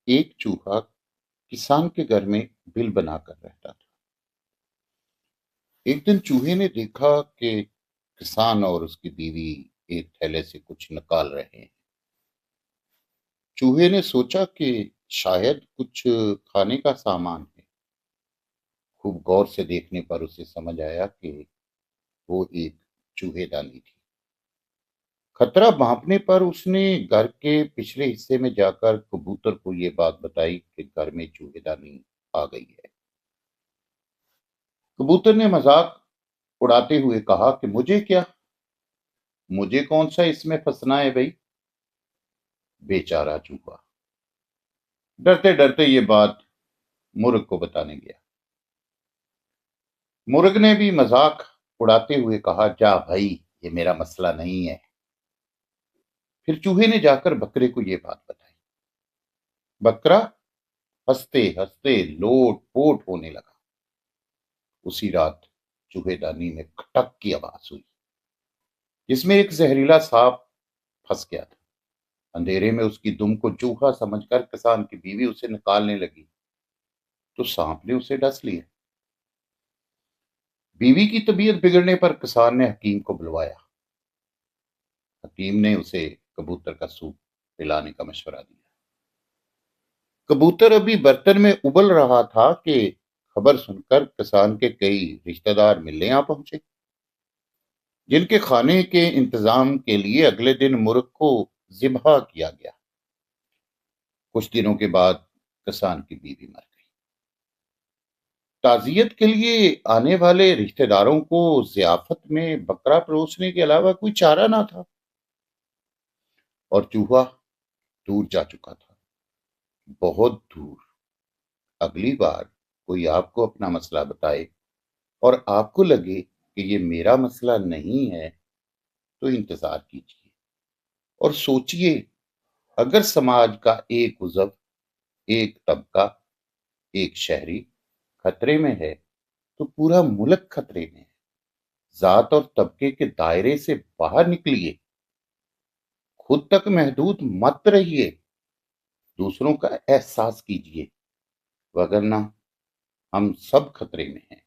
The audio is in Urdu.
ایک چوہا کسان کے گھر میں بل بنا کر رہتا تھا۔ ایک دن چوہے نے دیکھا کہ کسان اور اس کی بیوی ایک تھیلے سے کچھ نکال رہے ہیں۔ چوہے نے سوچا کہ شاید کچھ کھانے کا سامان ہے۔ خوب غور سے دیکھنے پر اسے سمجھ آیا کہ وہ ایک چوہے دانی تھی۔ خطرہ بھانپنے پر اس نے گھر کے پچھلے حصے میں جا کر کبوتر کو یہ بات بتائی کہ گھر میں چوہے دانی آ گئی ہے۔ کبوتر نے مذاق اڑاتے ہوئے کہا کہ مجھے کیا، مجھے کون سا اس میں پھنسنا ہے بھائی؟ بیچارہ چوہا ڈرتے ڈرتے یہ بات مرغ کو بتانے گیا۔ مرغ نے بھی مذاق اڑاتے ہوئے کہا جا بھائی، یہ میرا مسئلہ نہیں ہے۔ پھر چوہے نے جا کر بکرے کو یہ بات بتائی۔ بکرا ہنستے ہنستے لوٹ پوٹ ہونے لگا۔ اسی رات چوہے دانی میں کھٹک کی آواز ہوئی جس میں ایک زہریلا سانپ پھنس گیا تھا۔ اندھیرے میں اس کی دم کو چوہا سمجھ کر کسان کی بیوی اسے نکالنے لگی تو سانپ نے اسے ڈس لیا۔ بیوی کی طبیعت بگڑنے پر کسان نے حکیم کو بلوایا۔ حکیم نے اسے کبوتر کا سوپ پلانے کا مشورہ دیا۔ کبوتر ابھی برتن میں ابل رہا تھا کہ خبر سن کر کسان کے کئی رشتہ دار ملنے آ پہنچے، جن کے کھانے کے انتظام کے لیے اگلے دن مرغ کو ذبح کیا گیا۔ کچھ دنوں کے بعد کسان کی بیوی مر گئی۔ تعزیت کے لیے آنے والے رشتہ داروں کو ضیافت میں بکرا پروسنے کے علاوہ کوئی چارہ نہ تھا، اور چوہا دور جا چکا تھا، بہت دور۔ اگلی بار کوئی آپ کو اپنا مسئلہ بتائے اور آپ کو لگے کہ یہ میرا مسئلہ نہیں ہے تو انتظار کیجیے اور سوچئے، اگر سماج کا ایک عضو، ایک طبقہ، ایک شہری خطرے میں ہے تو پورا ملک خطرے میں ہے۔ ذات اور طبقے کے دائرے سے باہر نکلیے، خود تک محدود مت رہیے، دوسروں کا احساس کیجیے، وگرنہ ہم سب خطرے میں ہیں۔